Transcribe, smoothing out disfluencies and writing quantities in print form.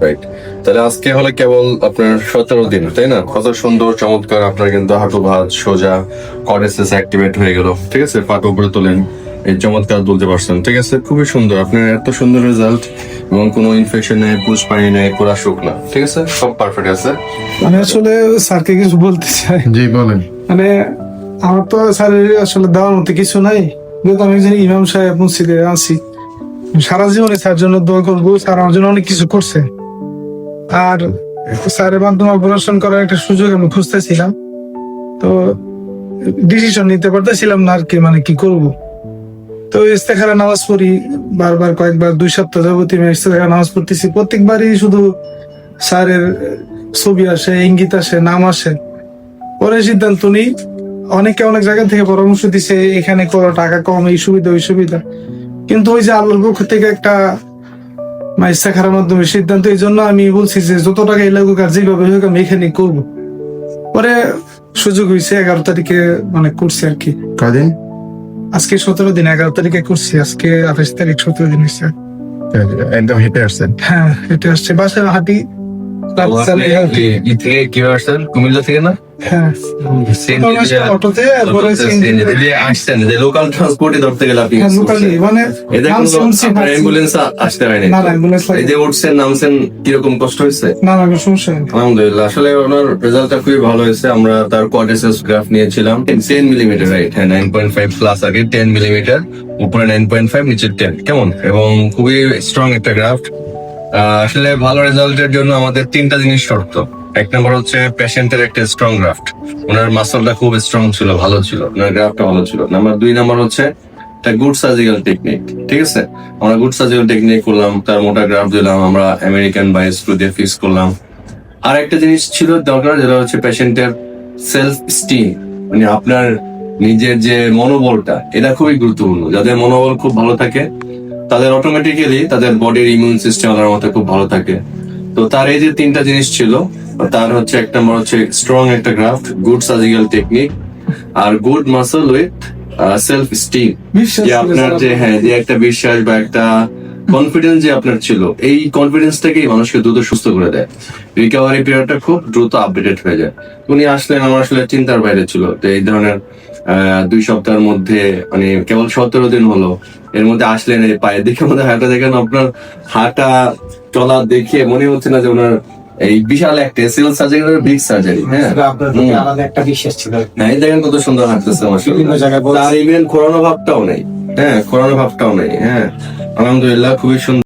Right. তাহলে আজকে হলে কেবল আপনার 17 দিন, তাই না? কত সুন্দর চমৎকার আপনার কিন্তু হাঁটু ভাঁজ সোজা, কর্ডেসেস অ্যাক্টিভেট হয়ে গেল, ঠিক আছে? পাটা উপরে তোলেন, এই চমৎকার তুলতে পারছেন, ঠিক আছে? খুবই সুন্দর আপনার, এত সুন্দর রেজাল্ট, এবং কোনো ইনফেকশন নেই, পুষ পানি নেই, পুরা শুকনা, ঠিক আছে? সব পারফেক্ট আছে। আমি আসলে স্যারকে কিছু বলতে চাই। জি বলেন। মানে আমার তো স্যারের আসলে দেওয়ার মতো কিছু নাই, যেহেতু আমি একজন ইমাম সাহেব মসজিদে আছি। সারা জীবনে স্যার জন্য দোয়া করবো, স্যার আমার জন্য অনেক কিছু করছে। আর স্যারের মাধ্যমে অপারেশন করার একটা সুযোগ আমি খুঁজতেছিলাম, তো ডিসিশন নিতে পারতেছিলাম না আর কি, মানে কি করব। তো ইস্তেখারা নামাজ পড়ি বারবার, কয়েকবার 2 সপ্তাহ যাবত আমি ইস্তেখারা নামাজ পড়তেছি। প্রত্যেকবারই শুধু স্যারের ছবি আসে, ইঙ্গিত আসে, নাম আসে। পরে সিদ্ধান্ত নিই, অনেকে অনেক জায়গা থেকে পরামর্শ দিছে, এখানে করো, টাকা কম, এই সুবিধা ওই সুবিধা। কিন্তু ওই যে আল্লাহর পক্ষ থেকে একটা ইস্তেখারার মাধ্যমে সিদ্ধান্ত, এই জন্য আমি বলছি যে যত টাকা লাগুক আর যেভাবে হোক আমি এখানে করবো। পরে সুযোগ হয়েছে 11 তারিখে মানে করছি আর কি। কদিন? আজকে 17 দিন, 11 তারিখে করছি, আজকে 28 তারিখ, 17 দিন হচ্ছে। একদম হেঁটে আসছেন? হ্যাঁ, এটা আসছে বাসায় হাঁটি। কুমিল্লা থেকে না? হ্যাঁ, অটোতে আসছেন যে লোকাল ট্রান্সপোর্টে ধরতে গেলে আপনি মানে অ্যাম্বুলেন্স আসতে হয়নি? না, অ্যাম্বুলেন্স এই যে উঠছেন নামছেন, কিরকম কষ্ট হয়েছে? না, কোনো সমস্যা নেই। আলহামদুলিল্লাহ, আসলে ওনার রেজাল্টটা খুবই ভালো হয়েছে। আমরা তার কোয়াড্রিসেপস গ্রাফ নিয়েছিলাম 10 মিলিমিটার, রাইট? হ্যাঁ, 9.5 প্লাস আগে 10 মিলিমিটার, উপরে 9.5, নিচে 10, কেমন? এবং খুবই স্ট্রং একটা গ্রাফট। আসলে ভালো রেজাল্টের জন্য আমাদের 3টা জিনিস শর্ত। 1 নম্বর হচ্ছে পেশেন্টের একটা স্ট্রং গ্রাফট, ওনার মাসলটা খুব স্ট্রং ছিল, ভালো ছিল, ওনার গ্রাফটটা ভালো ছিল। নাম্বার 2 নম্বর হচ্ছে একটা গুড সার্জিক্যাল টেকনিক, ঠিক আছে? আমরা গুড সার্জিক্যাল টেকনিক করলাম, তার মোটা গ্রাফ দিলাম, আমরা আমেরিকান বাই স্ক্রু দিয়ে ফিক্স করলাম। আর একটা জিনিস ছিল দরকার, যেটা হচ্ছে পেশেন্টের সেলফ স্টিম, মানে আপনার নিজের যে মনোবলটা, এটা খুবই গুরুত্বপূর্ণ। যাদের মনোবল খুব ভালো থাকে তাদের অটোমেটিক্যালি তাদের বডির ইমিউন সিস্টেম আলার মতো খুব ভালো থাকে। তো তার এই যে 3টা জিনিস ছিল, তার হচ্ছে 1 নম্বর হচ্ছে স্ট্রং একটা গ্রাফট, গুড সার্জিক্যাল টেকনিক, আর good muscle with self steam. যে আপনার যে যে একটা বিশ্বাস বা একটা কনফিডেন্স যে আপনার ছিল, এই কনফিডেন্সটাকেই মানুষকে দ্রুত সুস্থ করে দেয়। রিকভারি পিরিয়ডটা খুব দ্রুত আপডেটেড হয়ে যায়। উনি আসলেন, আমার আসলে চিন্তার বাইরে ছিল। তো এই ধরনের 2 সপ্তাহের মধ্যে, মানে কেবল 17 দিন হলো, এর মধ্যে আসলেন, এই পায়ের দিকে মধ্যে হাঁটা দেখেন, আপনার হাঁটা চলা দেখে মনে হচ্ছে না যে ওনার এই বিশাল একটা এসএল সার্জারি, বিগ সার্জারি। হ্যাঁ, আলাদা একটা বিশ্বাস ছিল। হ্যাঁ, এই দেখেন কত সুন্দর হাঁটতেছে আমার, বিভিন্ন জায়গায় আর ইভেন খোরানো ভাবটাও নেই। হ্যাঁ, খোরানো ভাবটাও নেই। হ্যাঁ, আলহামদুলিল্লাহ, খুবই সুন্দর।